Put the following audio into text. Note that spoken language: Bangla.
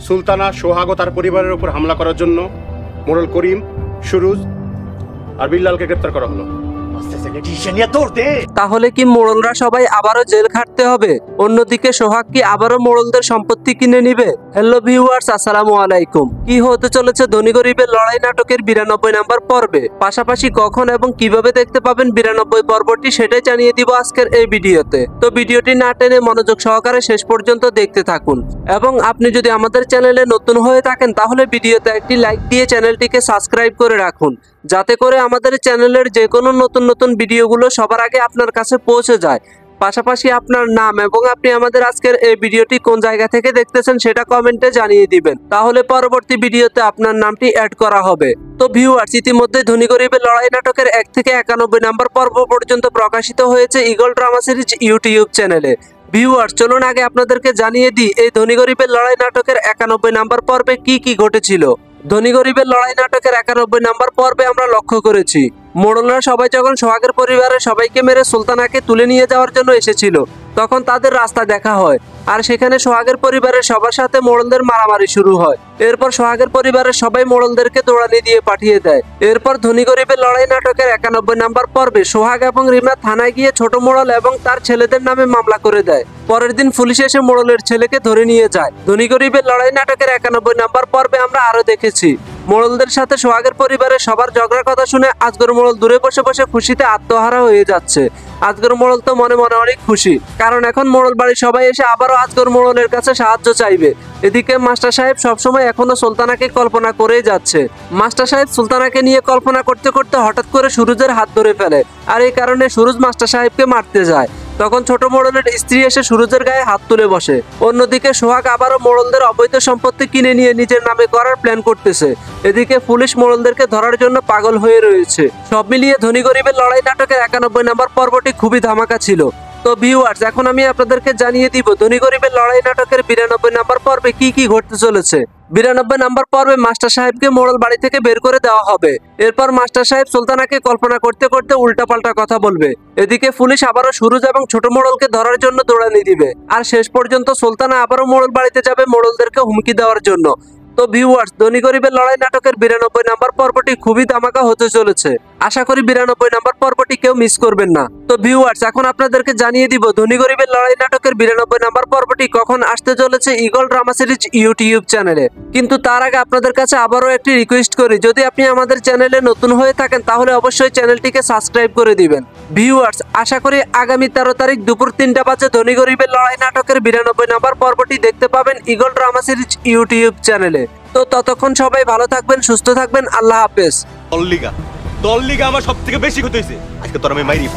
সুলতানা, সোহাগ ও তার পরিবারের উপর হামলা করার জন্য মোড়ল করিম, সুরুজ আর বিল্লালকে গ্রেপ্তার করা হলো। তাহলে কি মোড়লরা সবাই আবারও জেল খাটতে হবে? অন্যদিকে সোহাগ কি আবারও মোড়লদের সম্পত্তি কিনে নিবে? হ্যালো ভিউয়ার্স, আসসালামু আলাইকুম। কি হতে চলেছে ধনী গরিবের লড়াই নাটকের 92 নাম্বার পর্বে? পাশাপাশি কখন এবং কিভাবে দেখতে পাবেন 92 পর্বটি সেটাই জানিয়ে দিব আজকের এই ভিডিওতে। তো ভিডিওটি না টেনে মনোযোগ সহকারে শেষ পর্যন্ত দেখতে থাকুন। এবং আপনি যদি আমাদের চ্যানেলে নতুন হয়ে থাকেন তাহলে ভিডিওতে একটি লাইক দিয়ে চ্যানেলটিকে সাবস্ক্রাইব করে রাখুন, যাতে করে আমাদের চ্যানেলের যে কোনো নতুন নতুন ভিডিওগুলো সবার আগে আপনার কাছে পৌঁছে যায়। পাশাপাশি আপনার নাম এবং আপনি আমাদের আজকের এই ভিডিওটি কোন জায়গা থেকে দেখতেছেন সেটা কমেন্টে জানিয়ে দিবেন, তাহলে পরবর্তী ভিডিওতে আপনার নামটি অ্যাড করা হবে। তো ভিউয়ার্স, ইতিমধ্যে ধনী গরিবের লড়াই নাটকের 1 থেকে 91 নাম্বার পর্ব পর্যন্ত প্রকাশিত হয়েছে ঈগল ড্রামা সিরিজ ইউটিউব চ্যানেলে। ভিউয়ার্স, চলুন আগে আপনাদেরকে জানিয়ে দিই এই ধনী গরিবের লড়াই নাটকের 91 নাম্বার পর্বে কি কি ঘটেছিল। ধনী গরিবের লড়াই নাটকের 91 নাম্বার পর্বে আমরা লক্ষ্য করেছি মোড়লরা সবাই যখন সোহাগের পরিবারের সবাইকে মেরে সুলতানাকে তুলে নিয়ে যাওয়ার জন্য এসেছিল, তখন তাদের রাস্তা দেখা হয় আর সেখানে সোহাগের পরিবারের সবার সাথে মোড়লদের মারামারি শুরু হয়। এরপর সোহাগের পরিবারের সবাই মোড়লদেরকে দৌড়ানি দিয়ে পাঠিয়ে দেয়। এরপর ধনী গরিবের লড়াই নাটকের 91 নাম্বার পর্বে সোহাগ এবং রিমা থানায় গিয়ে ছোট মোড়ল এবং তার ছেলেদের নামে মামলা করে দেয়। পরের দিন পুলিশ এসে মোড়লের ছেলেকে ধরে নিয়ে যায়। ধনী গরিবের লড়াই নাটকের 91 নাম্বার পর্বে আমরা আরো দেখেছি মোড়লদের সাথে সোহাগের পরিবারের সবার ঝগড়ার কথা শুনে আজগর মোড়ল দূরে বসে বসে খুশিতে আত্মহারা হয়ে যাচ্ছে। আজগর মোড়ল তো মনে মনে অনেক খুশি, কারণ এখন মোড়ল বাড়ির সবাই এসে আবারও আজগর মোড়লের কাছে সাহায্য চাইবে। এদিকে মাস্টার সাহেব সবসময় এখনো সুলতানাকে কল্পনা করেই যাচ্ছে। মাস্টার সাহেব সুলতানাকে নিয়ে কল্পনা করতে করতে হঠাৎ করে সুরুজের হাত ধরে ফেলে, আর এই কারণে সুরুজ মাস্টার সাহেবকে মারতে যায়। তখন ছোট মোড়লের স্ত্রী এসে সুরুজের গায়ে হাত তুলে বসে। অন্যদিকে সোহাগ আবারও মোড়লদের অবৈধ সম্পত্তি কিনে নিয়ে নিজের নামে করার প্ল্যান করতেছে। এদিকে পুলিশ মোড়লদেরকে ধরার জন্য পাগল হয়ে রয়েছে। সব মিলিয়ে ধনী গরিবের লড়াই নাটকের 91 নাম্বার পর্বটি খুবই ধামাকা ছিল। তো ভিউয়ার্স, এখন আমি আপনাদেরকে জানিয়ে দিব ধনী গরিবের লড়াই নাটকের 92 নাম্বার পর্বে কি কি ঘটতে চলেছে। 92 নাম্বার পর্বে মাস্টার সাহেবকে মোড়ল বাড়ি থেকে বের করে দেওয়া হবে। এরপর মাস্টার সাহেব সুলতানাকে কল্পনা করতে করতে উল্টাপাল্টা কথা বলবে। এদিকে পুলিশ আবারও সুরুজ এবং ছোট মোড়লকে ধরার জন্য দৌড়ানি দিবে, আর শেষ পর্যন্ত সুলতানা আবারও মোড়ল বাড়িতে যাবে মোড়লদেরকে হুমকি দেওয়ার জন্য। তো ভিউয়ার্স, ধনী গরিবের লড়াই নাটকের 92 নাম্বার পর্বটি খুবই ধামাকা হতে চলেছে। আশা করি 92 নাম্বার পর্বটি কেউ মিস করবেন না। তো ভিউয়ার্স, এখন আপনাদেরকে জানিয়ে দিব ধনী গরিবের লড়াই নাটকের 92 নাম্বার পর্বটি কখন আসতে চলেছে ঈগল ড্রামা সিরিজ ইউটিউব চ্যানেলে। কিন্তু তার আগে আপনাদের কাছে আবারও একটি রিকোয়েস্ট করি, যদি আপনি আমাদের চ্যানেলে নতুন হয়ে থাকেন তাহলে অবশ্যই চ্যানেলটিকে সাবস্ক্রাইব করে দিবেন। ভিউয়ার্স, আশা করি আগামী 13 তারিখ দুপুর 3টা বাজে ধনী গরিবের লড়াই নাটকের 92 নাম্বার পর্বটি দেখতে পাবেন ঈগল ড্রামা সিরিজ ইউটিউব চ্যানেলে। তো ততক্ষণ সবাই ভালো থাকবেন, সুস্থ থাকবেন। আল্লাহ হাফেজ। দল লিগা আমার সব থেকে বেশি ক্ষতি হয়েছে। আজকে তোর আমি মাইরি